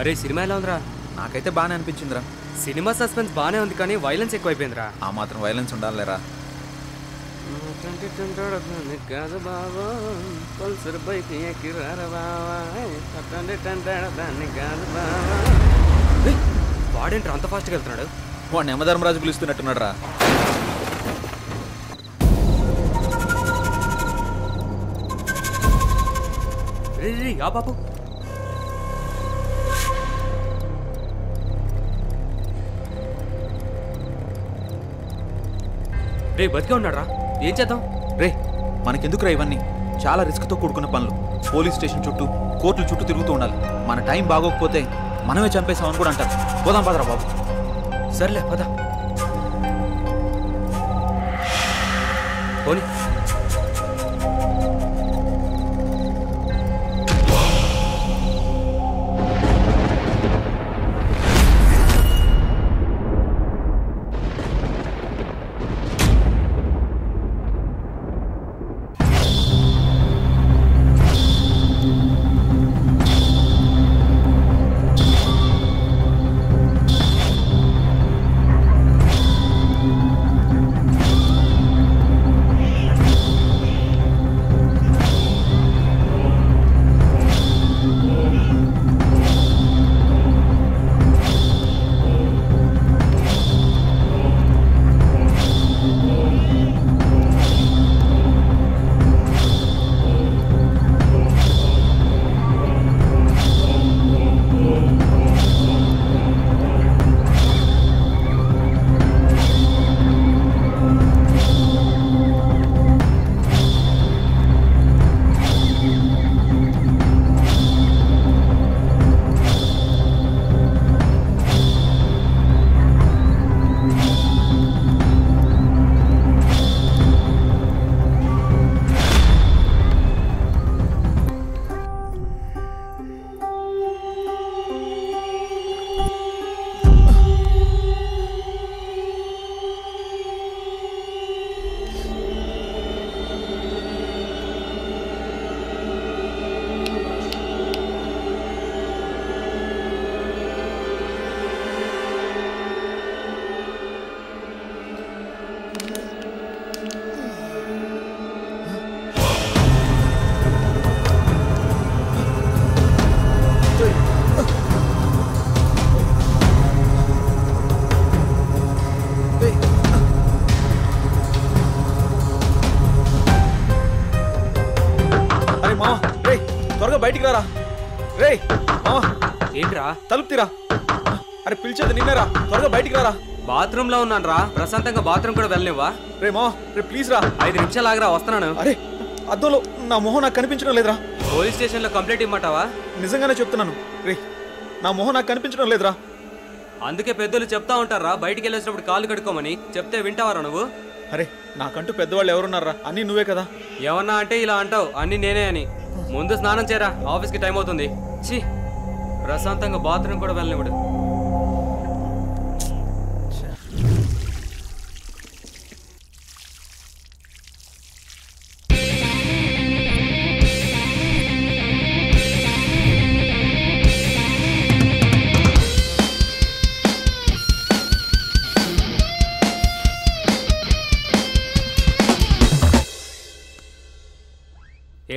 అరే సినిమా ఎలా ఉందిరా? నాకైతే బాగానే అనిపించిందిరా. సినిమా సస్పెన్స్ బాగానే ఉంది కానీ వైలెన్స్ ఎక్కువైపోయిందిరా. ఆ మాత్రం వైలెన్స్ ఉండాలిరా. కాదు బాబా పల్సర్ బైక్ ఎక్కిరారా బావా కాదు బావా. వాడేంట్రా అంత ఫాస్ట్గా వెళ్తున్నాడు? వాడిని యమధర్మరాజు పిలుస్తున్నట్టున్నాడు రా. రే ఆ బాబు రే బతికే ఉన్నాడు రా. ఏం చేద్దాం? రే మనకెందుకురా ఇవన్నీ? చాలా రిస్క్తో కూడుకున్న పనులు. పోలీస్ స్టేషన్ చుట్టూ కోర్టుల చుట్టూ తిరుగుతూ ఉండాలి. మన టైం బాగోకపోతే మనమే చంపేసామని కూడా అంటారు. పోదాం పదరా బాబు. సర్లే పద. పోనీ బయటికి రారా. రే ఏంట్రా? తలుపు తీరా. అరే పిలిచేది నిన్నేరా. త్వరగా బయటికి రారా. బాత్రూమ్ లో ఉన్నాను రా. ప్రశాంతంగా బాత్రూమ్ కూడా వెళ్ళనివ్వా? రే మా రే ప్లీజ్ రా. 5 నిమిషాలు ఆగరా, వస్తున్నాను. అరే అద్దంలో నా మొహం నాకు కనిపించడం లేదురా. పోలీస్ స్టేషన్ లో కంప్లైంట్ ఇమ్మంటావా? నిజంగానే చెప్తున్నాను రే, నా మొహం నాకు కనిపించడం లేదురా. అందుకే పెద్దలు చెప్తా ఉంటారా బయటికి వెళ్ళేసినప్పుడు కాళ్ళు కడుక్కోమని. చెప్తే వింటావారా నువ్వు? అరే నాకంటూ పెద్దవాళ్ళు ఎవరున్నారా? అన్నీ నువ్వే కదా. ఏమన్నా అంటే ఇలా అంటావు, అన్ని నేనే అని. ముందు స్నానం చేయరా, ఆఫీస్కి టైం అవుతుంది. ఛీ, ప్రశాంతంగా బాత్రూమ్ కూడా వెళ్ళనివ్వడు.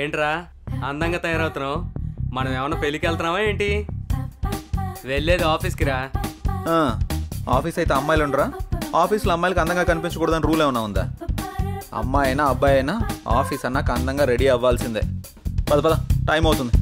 ఏంట్రా అందంగా తయారవుతున్నావు? మనం ఏమన్నా పెళ్ళికి వెళ్తున్నావా ఏంటి? వెళ్ళేది ఆఫీస్కి రా. ఆఫీస్ అయితే అమ్మాయిలు ఉండరా? ఆఫీస్లో అమ్మాయిలకి అందంగా కనిపించకూడదని రూల్ ఏమైనా ఉందా? అమ్మాయి అయినా అబ్బాయి అయినా ఆఫీస్ అన్నాక అందంగా రెడీ అవ్వాల్సిందే. పద పద, టైం అవుతుంది.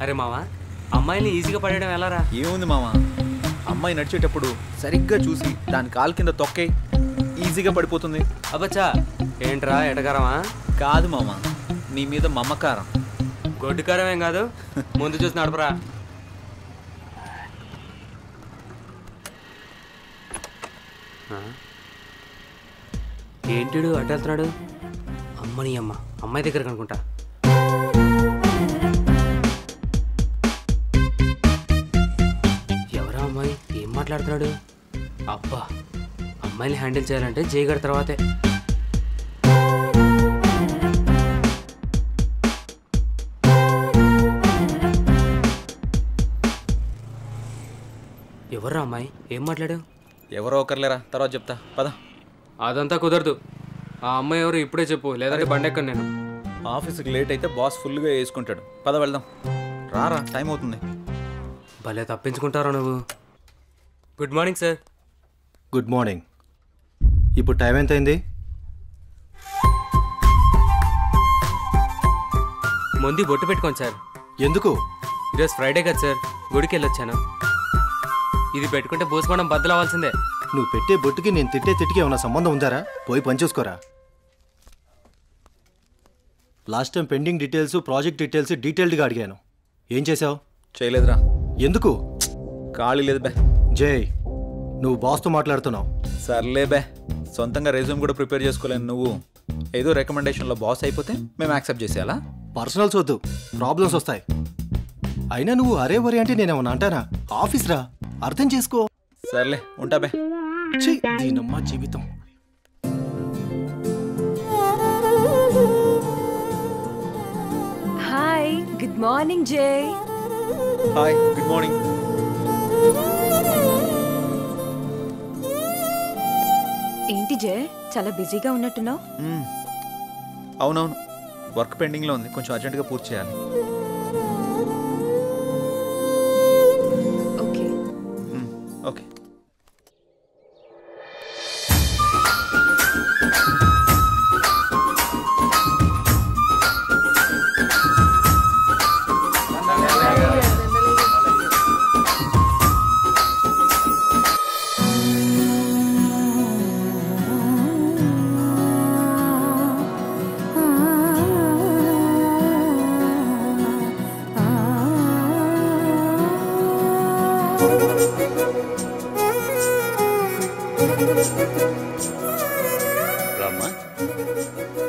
అరే మావా, అమ్మాయిని ఈజీగా పడేయడం ఎలారా? ఏముంది మామ, అమ్మాయి నడిచేటప్పుడు సరిగ్గా చూసి దాని కాలు కింద తొక్కే, ఈజీగా పడిపోతుంది. అబ్బచ్చా, ఏంట్రా ఎటకారమా? కాదు మామ, నీ మీద మమకారం. గొడ్డుకారం ఏం కాదు, ముందు చూసి నడపరా. ఏంటిడు అటు వెళ్తున్నాడు? అమ్మని అమ్మ, అమ్మాయి దగ్గరకు అనుకుంటా. ఎవరా అమ్మాయి? ఏం మాట్లాడుతున్నాడు? అబ్బా, అమ్మాయిని హ్యాండిల్ చేయాలంటే జయగడ తర్వాతే. ఎవర్రా అమ్మాయి? ఏం మాట్లాడావు? ఎవరో ఒకరులేరా, తర్వాత చెప్తా పద. అదంతా కుదరదు. ఆ అమ్మాయి ఎవరు ఇప్పుడే చెప్పు, లేదంటే బండెక్కను నేను. ఆఫీస్కి లేట్ అయితే బాస్ ఫుల్గా వేసుకుంటాడు. పద వెళ్దాం. రారా, టైం అవుతుంది. భలే తప్పించుకుంటారా నువ్వు. Good morning sir. Good morning. ఇప్పుడు టైం ఎంత అయింది? ముందు బొట్టు పెట్టుకోండి సార్. ఎందుకు? ఈరోజు ఫ్రైడే కదా సార్, గుడికి వెళ్ళొచ్చాను. ఇది పెట్టుకుంటే భూస్మానం బద్దలు అవ్వాల్సిందే. నువ్వు పెట్టే బొట్టుకి నేను తిట్టే తిట్టికి ఏమైనా సంబంధం ఉందారా? పోయి పనిచేసుకోరా. Last time pending details, project details డీటెయిల్డ్గా అడిగాను. ఏం చేసావు? చేయలేదురా. ఎందుకు? ఖాళీ లేదు బే. జై, నువ్వు బాస్తో మాట్లాడుతున్నావు. సర్లే బే, సొంతంగా రెజ్యూమ్ కూడా ప్రిపేర్ చేసుకోలేను. నువ్వు ఏదో రికమెండేషన్లో బాస్ అయిపోతే మేము యాక్సెప్ట్ చేసేయాలా? పర్సనల్స్ వద్దు, ప్రాబ్లమ్స్ వస్తాయి. అయినా నువ్వు అరే వరే అంటే నేనేమన్నా అంటానా? ఆఫీస్ రా, అర్థం చేసుకో. సర్లే, ఉంటా బే. దీనమ్మా జీవితం. హాయ్, గుడ్ మార్నింగ్ జై. Hi, good morning. ఏంటి జై, చాలా బిజీగా ఉన్నట్టున్నావు? అవునవును, వర్క్ పెండింగ్లో ఉంది, కొంచెం అర్జెంటుగా పూర్తి చేయాలి. Okay okay.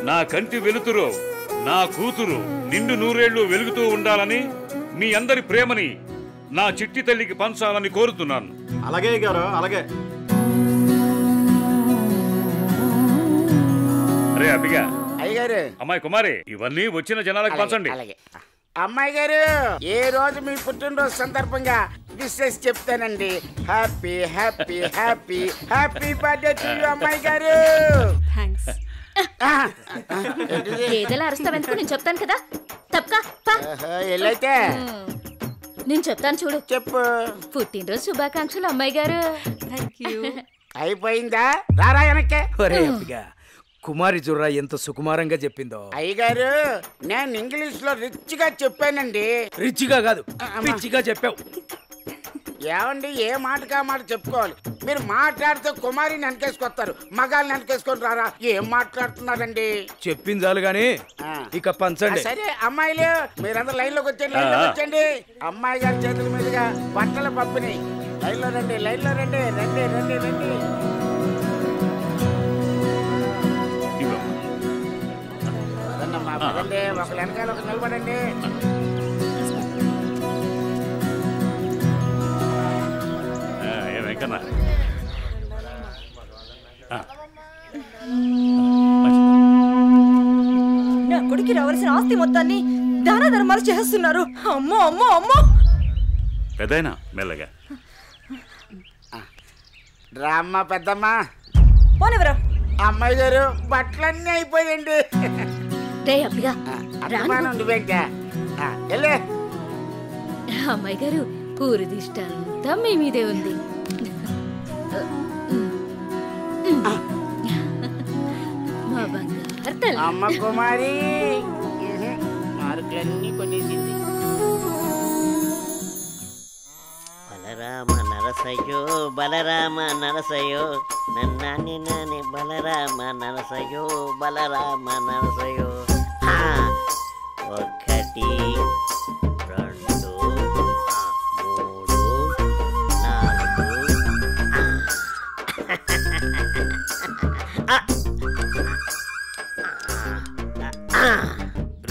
నా కంటి వెలుతురు, నా కూతురు నిండు నూరేళ్లు వెలుగుతూ ఉండాలని, మీ అందరి ప్రేమని నా చిట్టి తల్లికి పంచాలని కోరుతున్నాను. అలాగే గారు, అలాగే. అరే అబ్బిగా, అయ్యగారు, అమ్మాయి కుమారి, ఇవన్నీ వచ్చిన జనాలకు పంచండి. అలాగే. అమ్మాయి గారు, ఏ రోజు మీ పుట్టినరోజు సందర్భంగా విషెస్ చెప్తానండి. Happy happy happy happy birthday to you అమ్మాయి గారు. థ్యాంక్స్. ఏదైనా అరుస్తావెందుకు? నేను చెప్తాను కదా. తప్పకా ఎల్లైతే నేను చెప్తాను చూడు. చెప్పు. పుట్టినరోజు శుభాకాంక్షలు అమ్మాయి గారు. Thank you. అయిపోయిందా? రారా వెనక్కే. కుమారి జుర్రా ఎంత సుకుమారంగా చెప్పిందో. అయ్యగారు, నేను ఇంగ్లీష్ లో రిచ్ గా చెప్పానండి. రిచ్గా కాదు, పిచ్చిగా చెప్పావు. ఏమండి, ఏ మాటకా మాట చెప్పుకోవాలి. మీరు మాట్లాడితే కుమారిని వెనకేసుకొస్తారు, మగాల్ని వెనకేసుకొని రారా. ఏం మాట్లాడుతున్నారండి? చెప్పింది చాలు గాని ఇక పంచండి. సరే అమ్మాయిలు, మీరందరూ లైన్ లోకి వచ్చండి, లైన్ లోకి వచ్చండి. అమ్మాయి గారి చేతుల మీదుగా బట్టల పంపిణీ. లైన్ లో రండి, లైన్ లో రండి, రండి రండి రండి. పదండమ్మా, పదండి. ఒకళ్ళు వెనకాల ఒకరు నిలబడండి. వెంకన్న, నా కొడుకు రావాల్సిన ఆస్తి మొత్తాన్ని దాన ధర్మాలు చేస్తున్నారు. అమ్మో అమ్మో అమ్మో. పెద్దయినా మెల్లగా రామ్మ పెద్దమ్మా. పోనివరా. అమ్మాయి గారు, బట్టలన్నీ అయిపోయింది. రే అబ్బిగా, వెళ్ళే. అమ్మాయి గారు, పూరి దిష్టంతా మీ మీదే ఉంది. మా బంగారు తల్లి. అమ్మ కుమారి మార్కులన్నీ కొనేసింది. బలరామ నరసయ్యో, బలరామ నరసయ్యో, నన్నాని నాని బలరామ నరసయ్యో, బలరామ నరసయ్యో. ఒకటి 1 2 3 4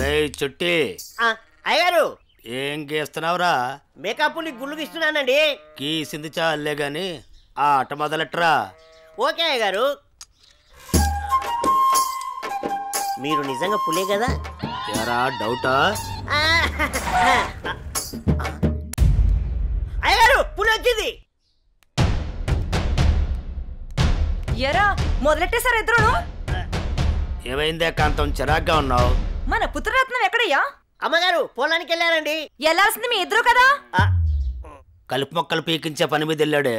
రే చుట్టి అయ్యారు ఏం గీస్తున్నావురా? మేకప్ ని గుళ్ళు గీస్తున్నానండి. గీసింది చాలే గాని ఆ ఆట మొదలెట్రా. ఓకే అయ్యగారు. మీరు నిజంగా పులే కదా? ఎరా డౌటా? అయ్యగారు పులి వచ్చింది. ఎరా మొదలెట్టేశారు ఇద్దరును. ఏమైందే కాంతం చిరాగ్గా ఉన్నావు? మన పుత్రరత్నం ఎక్కడయ్యా? అమ్మగారు పొలానికి వెళ్ళారండి. వెళ్ళాల్సింది మీ ఇద్దరు కదా. కలుపు మొక్కలు పీకించే పని మీద వెళ్ళాడే.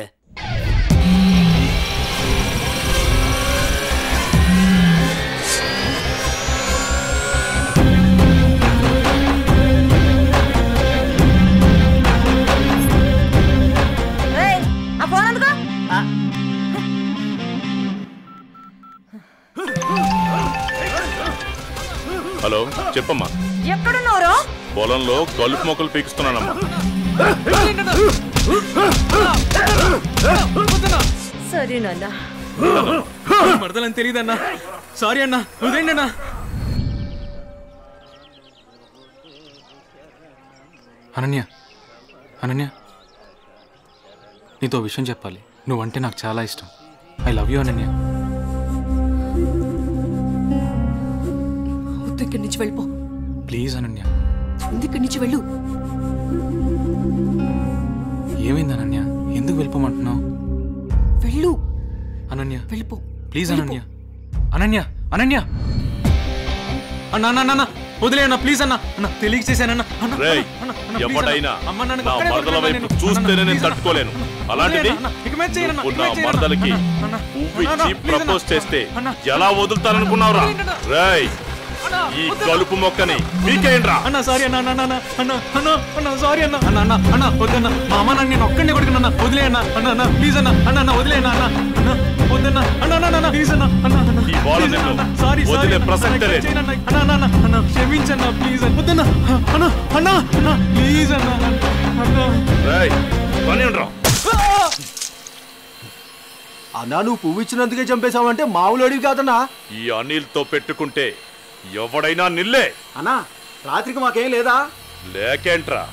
ఆ ఫోన్ అందుకో. హలో చెప్పమ్మా. ఎక్కడున్నారో? పొలంలో కలుపు మొక్కలు పీకిస్తున్నానమ్మా. సరే నాన్న. మరదలని తెలియదన్నా. సారీ అన్నా, వదిలేండి అన్నా. అనన్య, అనన్య, నీతో విషయం చెప్పాలి. నువ్వంటే నాకు చాలా ఇష్టం. I love you Ananya. ఇక్కడి నుంచి వెళ్ళిపో ప్లీజ్ అనన్య. ఇక్కడి నుంచి వెళ్ళు. ఏమైంది అనన్య? ఎందుకు వెళ్ళిపోమంటున్నావు? వెళ్ళు అనన్య, వెళ్ళిపో ప్లీజ్ అనన్య. అనన్య, అనన్య, అన్న అన్న అన్న వదిలే అన్న, ప్లీజ్ అన్న. అన్న తెలియక చేశానన్న. ఎవడైనా నా మరదల వైపు చూస్తేనే నేను తట్టుకోలేను. అలాంటిది నా మరదలకి పువ్వు ఇచ్చి ప్రపోజ్ చేస్తే ఎలా వదులుతారనుకున్నావురా? రేయ్, ఈ కలుపు మొక్కని మీకేంట్రా? అన్న సారీ అన్న, అన్న అన్న అన్న అన్న అన్న సారీ అన్న. అన్న అన్న అన్న వద్దన్న, మా అమ్మ నన్ను నేను ఒక్కడిని కొడుకున్నా. వదిలే అన్న, అన్న అన్న ప్లీజ్ అన్న. అన్న అన్న వదిలే అన్న, అన్న అన్న వద్దన్న. అన్న అన్న అన్న ప్లీజ్ అన్న, అన్న అన్న సారీ వదిలే ప్రసక్తే లేదు. అన్న అన్న అన్న అన్న క్షమించన్న ప్లీజ్ అన్న. వద్దన్న అన్న అన్న అన్న ప్లీజ్ అన్న అన్న. రేయ్ కొనిండ్రా. అన్నా నువ్వు పువ్వు ఇచ్చినందుకే చంపేశావంటే మామూలు అడివి కాదన్నా. ఈ అనిల్తో పెట్టుకుంటే ఎవడైనా నిల్లే. అన్నా రాత్రికి మాకేం లేదా? లేకేంట్రా,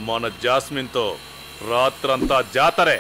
మన జాస్మిన్తో రాత్రంతా జాతరే.